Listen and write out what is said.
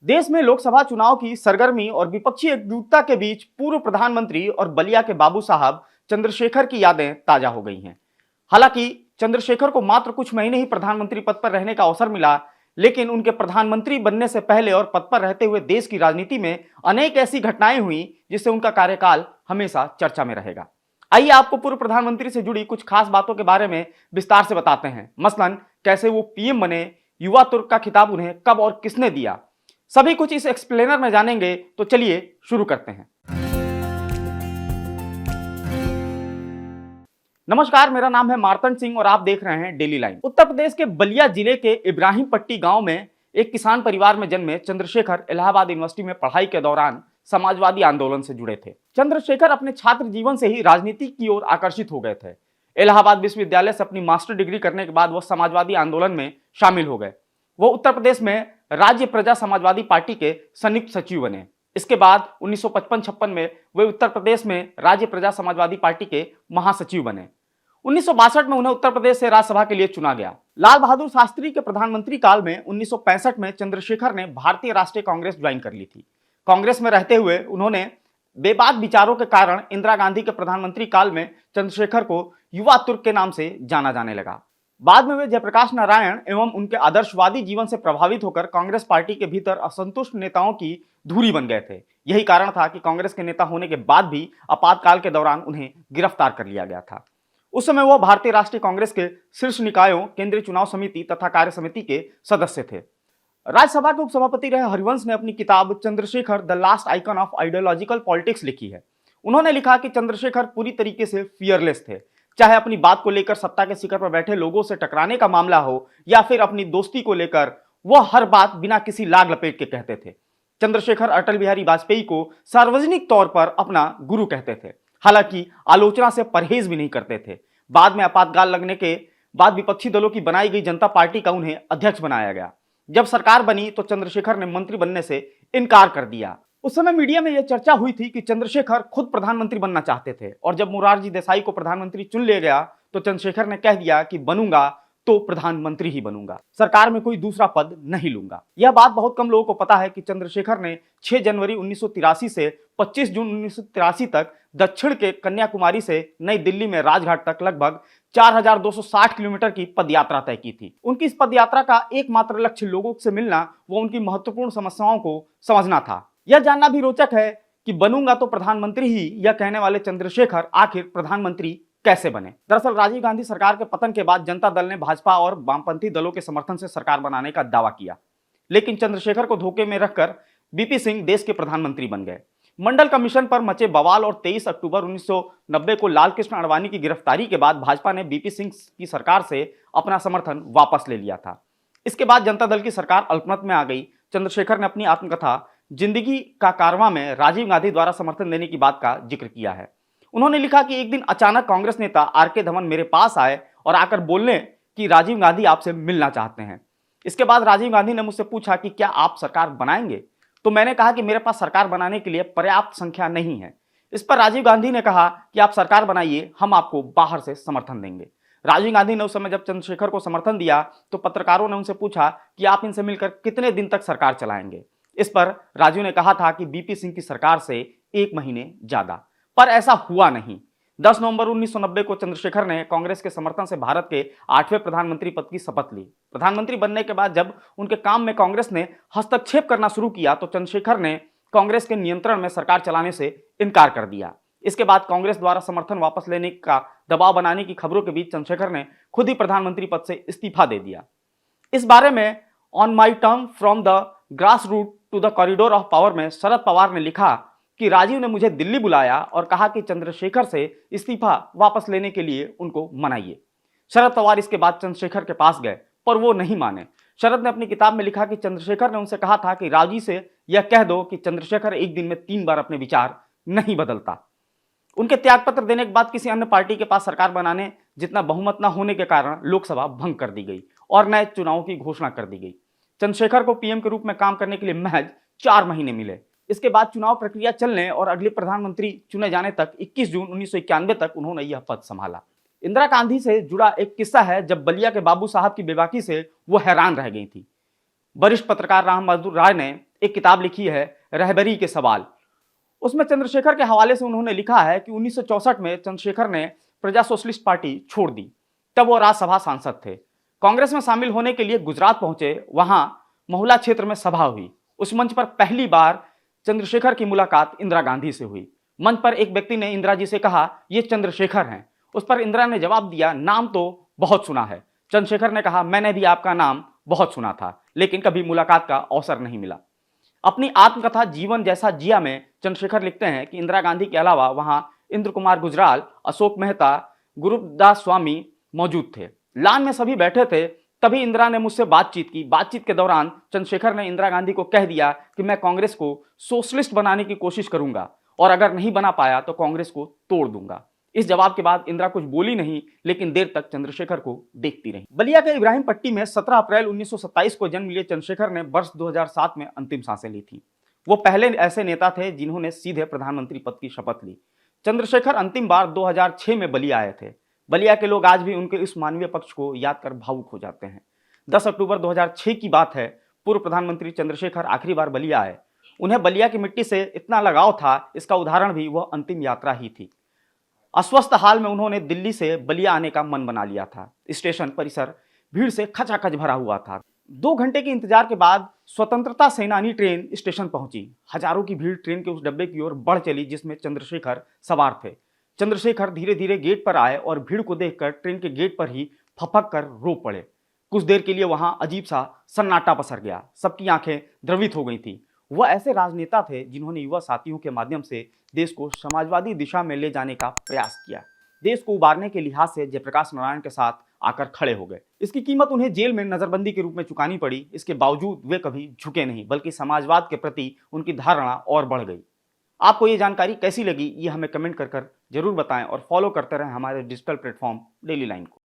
देश में लोकसभा चुनाव की सरगर्मी और विपक्षी एकजुटता के बीच पूर्व प्रधानमंत्री और बलिया के बाबू साहब चंद्रशेखर की यादें ताजा हो गई हैं। हालांकि चंद्रशेखर को मात्र कुछ महीने ही प्रधानमंत्री पद पर रहने का अवसर मिला, लेकिन उनके प्रधानमंत्री बनने से पहले और पद पर रहते हुए देश की राजनीति में अनेक ऐसी घटनाएं हुई जिससे उनका कार्यकाल हमेशा चर्चा में रहेगा। आइए आपको पूर्व प्रधानमंत्री से जुड़ी कुछ खास बातों के बारे में विस्तार से बताते हैं। मसलन कैसे वो पीएम बने, युवा तुर्क का खिताब उन्हें कब और किसने दिया, सभी कुछ इस एक्सप्लेनर में जानेंगे। तो चलिए शुरू करते हैं। नमस्कार, मेरा नाम है मार्तंड सिंह और आप देख रहे हैं डेली लाइन। उत्तर प्रदेश के बलिया जिले के इब्राहिम पट्टी गांव में एक किसान परिवार में जन्मे चंद्रशेखर इलाहाबाद यूनिवर्सिटी में पढ़ाई के दौरान समाजवादी आंदोलन से जुड़े थे। चंद्रशेखर अपने छात्र जीवन से ही राजनीति की ओर आकर्षित हो गए थे। इलाहाबाद विश्वविद्यालय से अपनी मास्टर डिग्री करने के बाद वह समाजवादी आंदोलन में शामिल हो गए। वो उत्तर प्रदेश में राज्य प्रजा समाजवादी पार्टी के संयुक्त सचिव बने। इसके बाद 1955-56 में वे उत्तर प्रदेश में राज्य प्रजा समाजवादी पार्टी के महासचिव बने। 1962 में उन्हें उत्तर प्रदेश से राज्यसभा के लिए चुना गया। लाल बहादुर शास्त्री के प्रधानमंत्री काल में 1965 में चंद्रशेखर ने भारतीय राष्ट्रीय कांग्रेस ज्वाइन कर ली थी। कांग्रेस में रहते हुए उन्होंने बेबाक विचारों के कारण इंदिरा गांधी के प्रधानमंत्री काल में चंद्रशेखर को युवा तुर्क के नाम से जाना जाने लगा। बाद में वे जयप्रकाश नारायण एवं उनके आदर्शवादी जीवन से प्रभावित होकर कांग्रेस पार्टी के भीतर असंतुष्ट नेताओं की धुरी बन गए थे। यही कारण था कि कांग्रेस के नेता होने के बाद भी आपातकाल के दौरान उन्हें गिरफ्तार कर लिया गया था। उस समय वह भारतीय राष्ट्रीय कांग्रेस के शीर्ष निकायों, केंद्रीय चुनाव समिति तथा कार्य समिति के सदस्य थे। राज्यसभा के उपसभापति रहे हरिवंश ने अपनी किताब Chandrashekhar the last icon of ideological politics लिखी है। उन्होंने लिखा कि चंद्रशेखर पूरी तरीके से फियरलेस थे। चाहे अपनी बात को लेकर सत्ता के शिखर पर बैठे लोगों से टकराने का मामला हो या फिर अपनी दोस्ती को लेकर, वह हर बात बिना किसी लाग लपेट के कहते थे। चंद्रशेखर अटल बिहारी वाजपेयी को सार्वजनिक तौर पर अपना गुरु कहते थे। हालांकि आलोचना से परहेज भी नहीं करते थे। बाद में आपातकाल लगने के बाद विपक्षी दलों की बनाई गई जनता पार्टी का उन्हें अध्यक्ष बनाया गया। जब सरकार बनी तो चंद्रशेखर ने मंत्री बनने से इनकार कर दिया। उस समय मीडिया में यह चर्चा हुई थी कि चंद्रशेखर खुद प्रधानमंत्री बनना चाहते थे और जब मोरारजी देसाई को प्रधानमंत्री चुन लिया गया तो चंद्रशेखर ने कह दिया कि बनूंगा तो प्रधानमंत्री ही बनूंगा, सरकार में कोई दूसरा पद नहीं लूंगा। यह बात बहुत कम लोगों को पता है कि चंद्रशेखर ने 6 जनवरी 1983 से 25 जून 1983 तक दक्षिण के कन्याकुमारी से नई दिल्ली में राजघाट तक लगभग 4260 किलोमीटर की पदयात्रा तय की थी। उनकी इस पदयात्रा का एकमात्र लक्ष्य लोगों से मिलना व उनकी महत्वपूर्ण समस्याओं को समझना था। यह जानना भी रोचक है कि बनूंगा तो प्रधानमंत्री ही यह कहने वाले चंद्रशेखर आखिर प्रधानमंत्री कैसे बने। दरअसल राजीव गांधी सरकार के पतन के बाद जनता दल ने भाजपा और वामपंथी दलों के समर्थन से सरकार बनाने का दावा किया, लेकिन चंद्रशेखर को धोखे में रखकर बीपी सिंह देश के प्रधानमंत्री बन गए। मंडल कमीशन पर मचे बवाल और 23 अक्टूबर 1990 को लालकृष्ण आडवाणी की गिरफ्तारी के बाद भाजपा ने बीपी सिंह की सरकार से अपना समर्थन वापस ले लिया था। इसके बाद जनता दल की सरकार अल्पमत में आ गई। चंद्रशेखर ने अपनी आत्मकथा जिंदगी का कारवां में राजीव गांधी द्वारा समर्थन देने की बात का जिक्र किया है। उन्होंने लिखा कि एक दिन अचानक कांग्रेस नेता आर.के. धवन मेरे पास आए और आकर बोलने कि राजीव गांधी आपसे मिलना चाहते हैं। इसके बाद राजीव गांधी ने मुझसे पूछा कि क्या आप सरकार बनाएंगे, तो मैंने कहा कि मेरे पास सरकार बनाने के लिए पर्याप्त संख्या नहीं है। इस पर राजीव गांधी ने कहा कि आप सरकार बनाइए, हम आपको बाहर से समर्थन देंगे। राजीव गांधी ने उस समय जब चंद्रशेखर को समर्थन दिया तो पत्रकारों ने उनसे पूछा कि आप इनसे मिलकर कितने दिन तक सरकार चलाएंगे। इस पर राजू ने कहा था कि बीपी सिंह की सरकार से 1 महीने ज्यादा, पर ऐसा हुआ नहीं। 10 नवंबर 1990 को चंद्रशेखर ने कांग्रेस के समर्थन से भारत के 8वें प्रधानमंत्री पद की शपथ ली। प्रधानमंत्री बनने के बाद जब उनके काम में कांग्रेस ने हस्तक्षेप करना शुरू किया तो चंद्रशेखर ने कांग्रेस के नियंत्रण में सरकार चलाने से इनकार कर दिया। इसके बाद कांग्रेस द्वारा समर्थन वापस लेने का दबाव बनाने की खबरों के बीच चंद्रशेखर ने खुद ही प्रधानमंत्री पद से इस्तीफा दे दिया। इस बारे में on my term from the grass root to the corridor of power में शरद पवार ने लिखा कि राजीव ने मुझे दिल्ली बुलाया और कहा कि चंद्रशेखर से इस्तीफा वापस लेने के लिए उनको मनाइए। शरद पवार इसके बाद चंद्रशेखर के पास गए पर वो नहीं माने। शरद ने अपनी किताब में लिखा कि चंद्रशेखर ने उनसे कहा था कि राजीव से यह कह दो कि चंद्रशेखर एक दिन में 3 बार अपने विचार नहीं बदलता। उनके त्यागपत्र देने के बाद किसी अन्य पार्टी के पास सरकार बनाने जितना बहुमत न होने के कारण लोकसभा भंग कर दी गई और नए चुनावों की घोषणा कर दी गई। चंद्रशेखर को पीएम के रूप में काम करने के लिए महज 4 महीने मिले। इसके बाद चुनाव प्रक्रिया चलने और अगले प्रधानमंत्री चुने जाने तक 21 जून 1991 तक उन्होंने यह पद संभाला। इंदिरा गांधी से जुड़ा एक किस्सा है जब बलिया के बाबू साहब की बेबाकी से वो हैरान रह गई थी। वरिष्ठ पत्रकार राम बहादुर राय ने एक किताब लिखी है रहबरी के सवाल। उसमें चंद्रशेखर के हवाले से उन्होंने लिखा है कि 1964 में चंद्रशेखर ने प्रजा सोशलिस्ट पार्टी छोड़ दी। तब वो राज्यसभा सांसद थे। कांग्रेस में शामिल होने के लिए गुजरात पहुंचे। वहां महुला क्षेत्र में सभा हुई। उस मंच पर पहली बार चंद्रशेखर की मुलाकात इंदिरा गांधी से हुई। मंच पर एक व्यक्ति ने इंदिरा जी से कहा, ये चंद्रशेखर हैं। उस पर इंदिरा ने जवाब दिया, नाम तो बहुत सुना है। चंद्रशेखर ने कहा, मैंने भी आपका नाम बहुत सुना था, लेकिन कभी मुलाकात का अवसर नहीं मिला। अपनी आत्मकथा जीवन जैसा जिया में चंद्रशेखर लिखते हैं कि इंदिरा गांधी के अलावा वहां इंद्र कुमार गुजराल, अशोक मेहता, गुरुदास स्वामी मौजूद थे। लान में सभी बैठे थे। तभी इंदिरा ने मुझसे बातचीत की। बातचीत के दौरान चंद्रशेखर ने इंदिरा गांधी को कह दिया कि मैं कांग्रेस को सोशलिस्ट बनाने की कोशिश करूंगा और अगर नहीं बना पाया तो कांग्रेस को तोड़ दूंगा। इस जवाब के बाद इंदिरा कुछ बोली नहीं, लेकिन देर तक चंद्रशेखर को देखती रही। बलिया के इब्राहिम पट्टी में 17 अप्रैल 1927 को जन्म लिए चंद्रशेखर ने वर्ष 2007 में अंतिम सांसें ली थी। वो पहले ऐसे नेता थे जिन्होंने सीधे प्रधानमंत्री पद की शपथ ली। चंद्रशेखर अंतिम बार 2006 में बलिया आए थे। बलिया के लोग आज भी उनके इस मानवीय पक्ष को याद कर भावुक हो जाते हैं। 10 अक्टूबर 2006 की बात है। पूर्व प्रधानमंत्री चंद्रशेखर आखिरी बार बलिया आए। उन्हें बलिया की मिट्टी से इतना लगाव था, इसका उदाहरण भी वह अंतिम यात्रा ही थी। अस्वस्थ हाल में उन्होंने दिल्ली से बलिया आने का मन बना लिया था। स्टेशन परिसर भीड़ से खचाखच भरा हुआ था। 2 घंटे के इंतजार के बाद स्वतंत्रता सेनानी ट्रेन स्टेशन पहुंची। हजारों की भीड़ ट्रेन के उस डब्बे की ओर बढ़ चली जिसमें चंद्रशेखर सवार थे। चंद्रशेखर धीरे धीरे गेट पर आए और भीड़ को देखकर ट्रेन के गेट पर ही फपक कर रो पड़े। कुछ देर के लिए वहां अजीब सा सन्नाटा पसर गया। सबकी आंखें द्रवित हो गई थी। वह ऐसे राजनेता थे जिन्होंने युवा साथियों के माध्यम से देश को समाजवादी दिशा में ले जाने का प्रयास किया। देश को उबारने के लिहाज से जयप्रकाश नारायण के साथ आकर खड़े हो गए। इसकी कीमत उन्हें जेल में नजरबंदी के रूप में चुकानी पड़ी। इसके बावजूद वे कभी झुके नहीं, बल्कि समाजवाद के प्रति उनकी धारणा और बढ़ गई। आपको ये जानकारी कैसी लगी, ये हमें कमेंट कर जरूर बताएं और फॉलो करते रहें हमारे डिजिटल प्लेटफॉर्म डेली लाइन को।